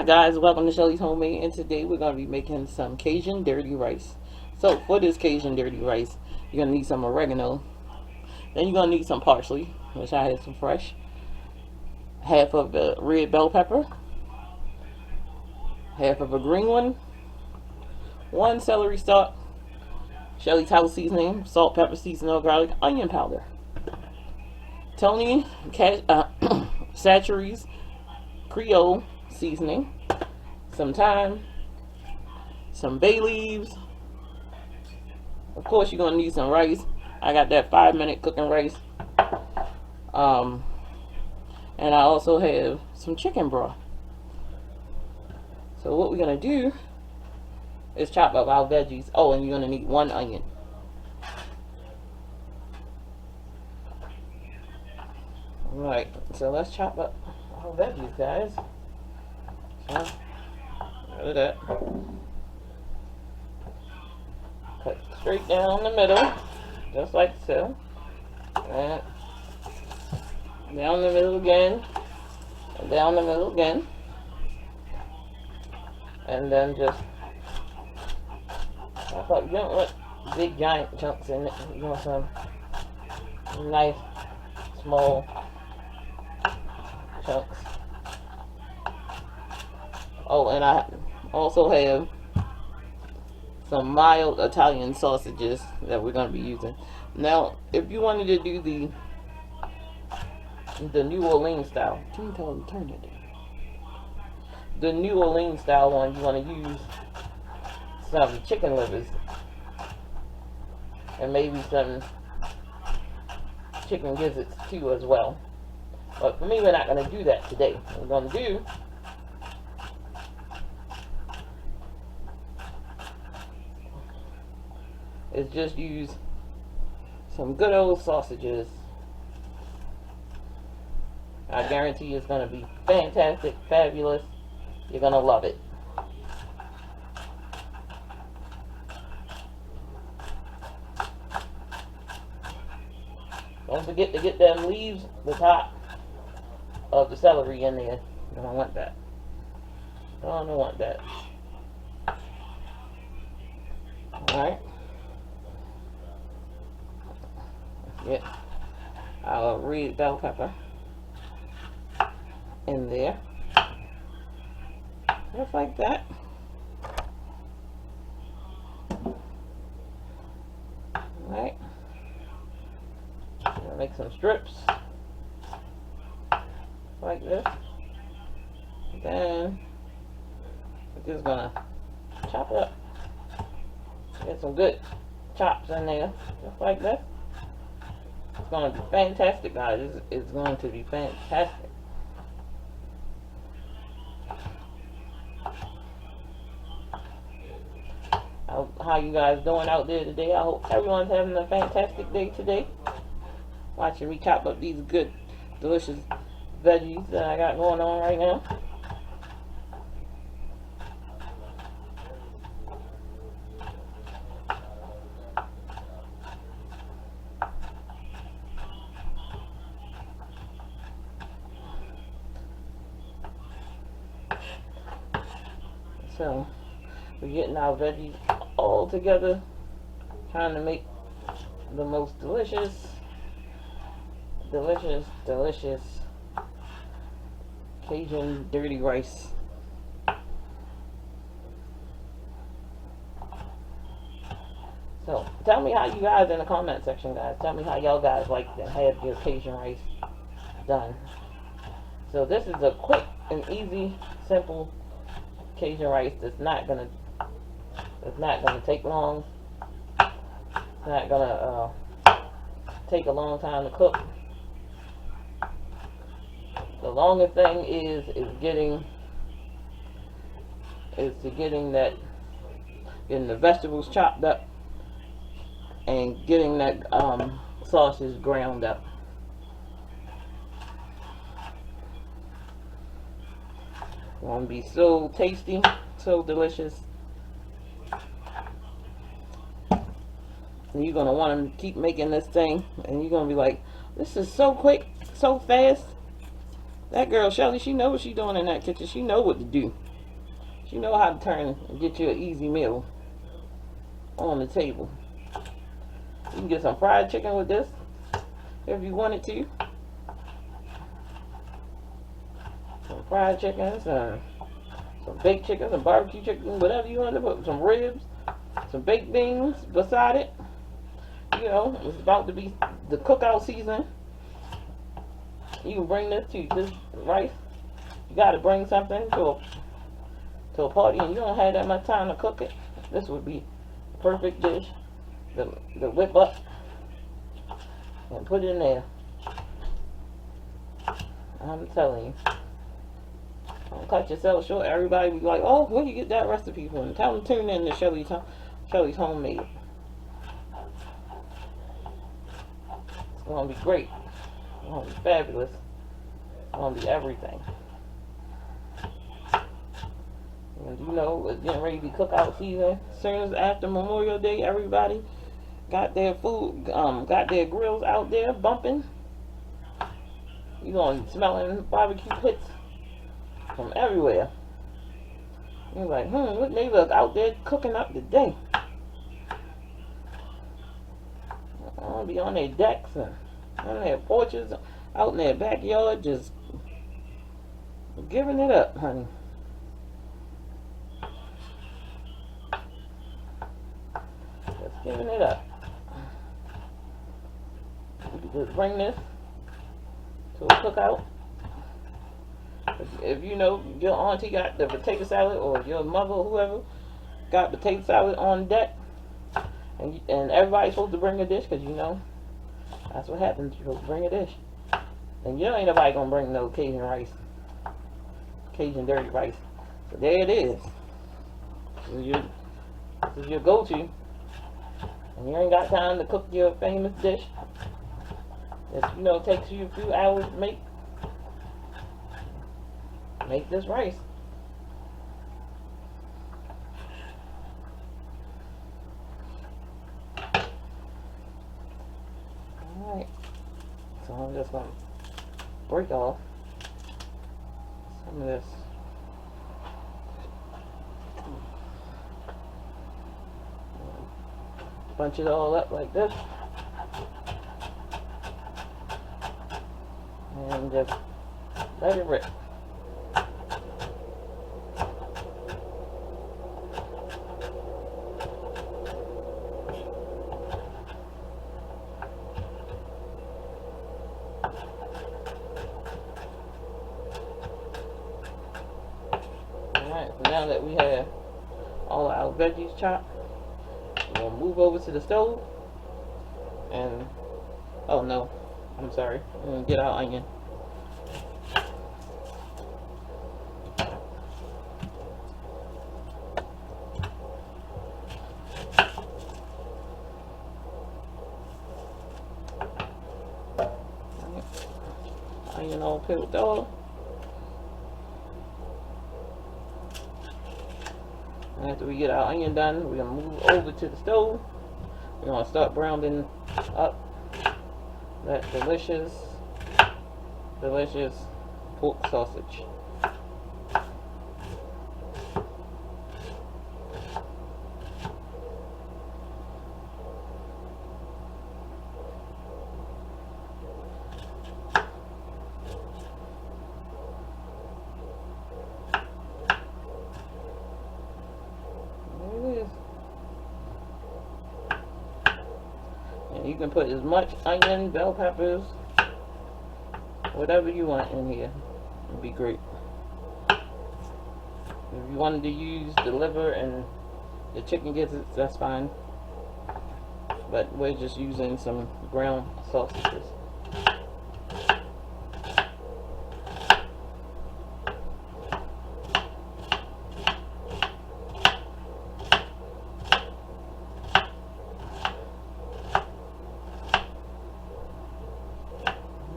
Hi guys, welcome to Shelly's Homemade, and today we're going to be making some Cajun dirty rice. So for this Cajun dirty rice, you're going to need some oregano, then you're going to need some parsley, which I had some fresh, half of the red bell pepper, half of a green one celery stalk, Shelly's house seasoning, salt, pepper, seasoning, garlic, onion powder, Tony Chachere's Creole seasoning, some thyme, some bay leaves. Of course, you're gonna need some rice. I got that 5-minute cooking rice. And I also have some chicken broth. So what we're gonna do is chop up our veggies. Oh, and you're gonna need 1 onion. Alright, so let's chop up our veggies, guys. So, rid of that. Cut straight down the middle, just like so. And down the middle again, and down the middle again. And then just chop up. You don't want big giant chunks in it. You want some nice small chunks. Oh, and I also have some mild Italian sausages that we're going to be using. Now, if you wanted to do the New Orleans style, can you tell them to turn it down? The New Orleans style one, you want to use some chicken livers and maybe some chicken gizzards too as well. But for me, we're not going to do that today. What we're going to do is just use some good old sausages. I guarantee it's going to be fantastic, fabulous. You're going to love it. Don't forget to get them leaves, the top of the celery in there. You don't want that. Don't want that. Alright. Get our red bell pepper in there. Just like that. Alright. Make some strips like this. Then we're just gonna chop it up. Get some good chops in there, just like this. It's going to be fantastic, guys. It's going to be fantastic. How you guys doing out there today? I hope everyone's having a fantastic day today. Watching me chop up these good, delicious veggies that I got going on right now. So we're getting our veggies all together, trying to make the most delicious Cajun dirty rice. So tell me how you guys in the comment section, guys. Tell me how y'all guys like to have your Cajun rice done. So this is a quick and easy, simple Cajun rice that's not gonna take long. It's not gonna take a long time to cook. The longest thing is getting the vegetables chopped up and getting that sausage ground up. It's gonna be so tasty, so delicious. And you're gonna want to keep making this thing, and you're gonna be like, this is so quick, so fast. That girl Shelly, she knows what she's doing in that kitchen. She knows what to do. But you know how to turn and get you an easy meal on the table. You can get some fried chicken with this if you wanted to. Some fried chicken, some baked chicken, some barbecue chicken, whatever you want to put. Some ribs, some baked beans beside it. You know, it's about to be the cookout season. You can bring this to this rice. You got to bring something to a party, and you don't have that much time to cook it. This would be a perfect dish. The whip up and put it in there. I'm telling you. Don't cut yourself short. Everybody be like, oh, where do you get that recipe from? Tell them to tune in to Shelly's Homemade. It's going to be great. It's going to be fabulous. It's going to be everything. And you know, it's getting ready to be cookout season. As soon as after Memorial Day, everybody got their food, got their grills out there bumping. You're going to be smelling barbecue pits from everywhere. You're like, what neighbor out there cooking up today? I'll be on their decks and on their porches, out in their backyard, just giving it up, honey. Just giving it up. You can just bring this to a cookout. If you know your auntie got the potato salad, or your mother or whoever got potato salad on deck, and everybody's supposed to bring a dish, because you know that's what happens. You're supposed to bring a dish, and you know ain't nobody gonna bring no Cajun rice, Cajun dirty rice. So there it is. This is your go-to, and you ain't got time to cook your famous dish that you know takes you a few hours to make. Make this rice. Alright. So I'm just going to break off some of this. Bunch it all up like this. And just let it rip. Alright, so now that we have all our veggies chopped, we're going to move over to the stove. And, oh no, I'm sorry. We're going to get our onion. Onion all peeled off. And after we get our onion done, we're going to move over to the stove. We're going to start browning up that delicious pork sausage. You can put as much onion, bell peppers, whatever you want in here. It'd be great. If you wanted to use the liver and the chicken gizzards, that's fine. But we're just using some ground sausages.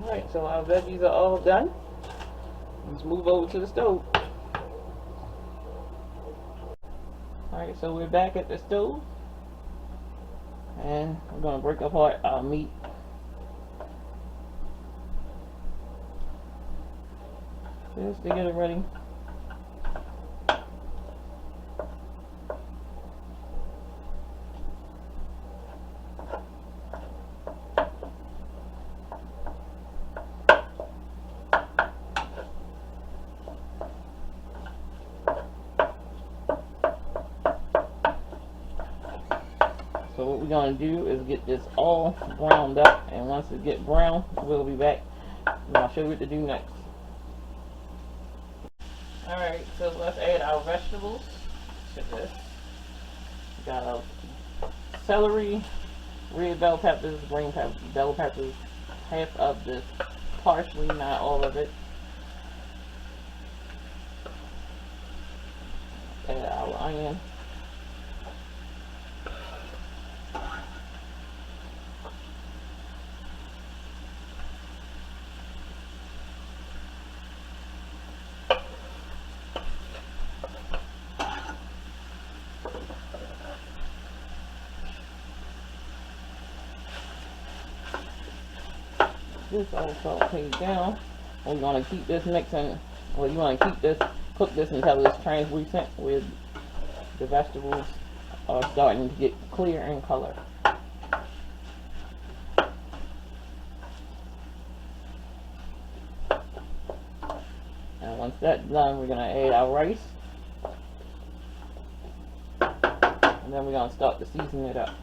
Alright, so our veggies are all done. Let's move over to the stove. Alright, so we're back at the stove. And we're going to break apart our meat. Just to get it ready we're going to do is get this all browned up, and once it get brown, we'll be back and I'll show you what to do next. Alright, so let's add our vegetables to this. We got our celery, red bell peppers, green bell peppers, half of this parsley, not all of it. Add our onion. This all sauteed down. We're going to keep this mixing. Well, you want to keep this, cook this until it's translucent, with the vegetables are starting to get clear in color. And once that's done, we're going to add our rice. And then we're going to start to season it up.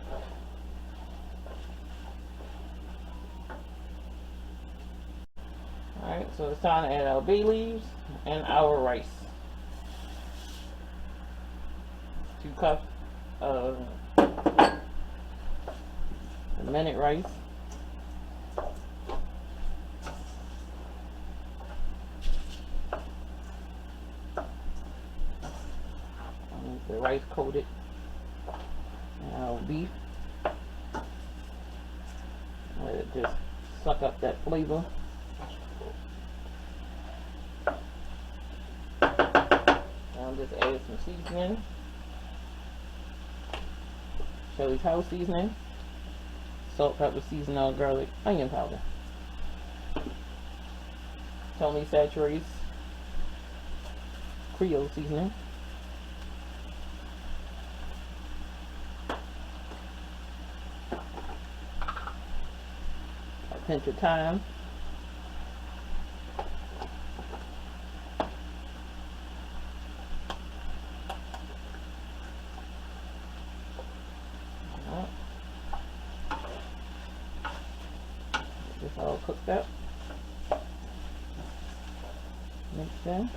Alright, so it's time to add our bay leaves and our rice. 2 cups of the minute rice. The rice coated. And our beef. Let it just suck up that flavor. Just add some seasoning. Shelly's house seasoning. Salt, pepper, seasoning, garlic, onion powder. Tony Chachere's Creole seasoning. A pinch of thyme. This all cooked up. Mix in.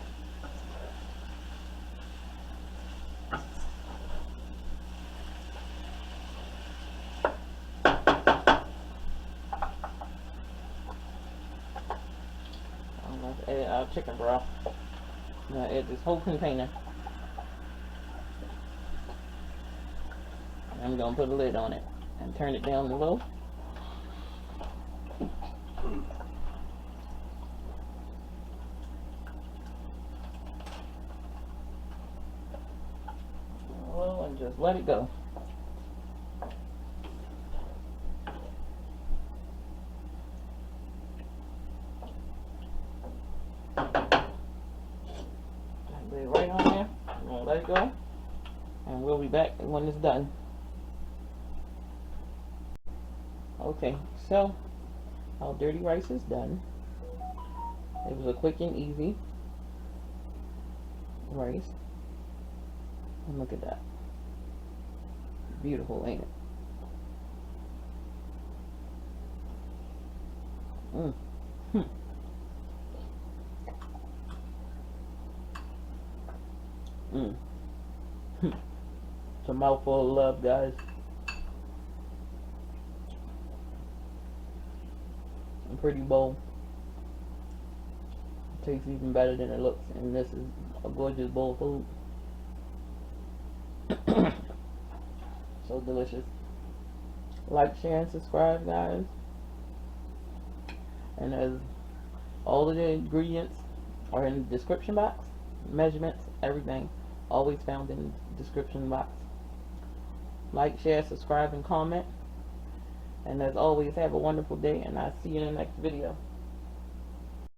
Let's add our chicken broth. I'm going to add this whole container. And I'm going to put a lid on it and turn it down low. And just let it go. Lay it right on there. I'm going to let it go. And we'll be back when it's done. Okay, so our dirty rice is done. It was a quick and easy rice. And look at that. Beautiful, ain't it? It's a mouthful of love, guys. A pretty bowl. It tastes even better than it looks, and this is a gorgeous bowl of food. So delicious. Like, share, and subscribe, guys. And as all of the ingredients are in the description box, measurements, everything, always found in the description box. Like, share, subscribe, and comment. And as always, have a wonderful day, and I'll see you in the next video.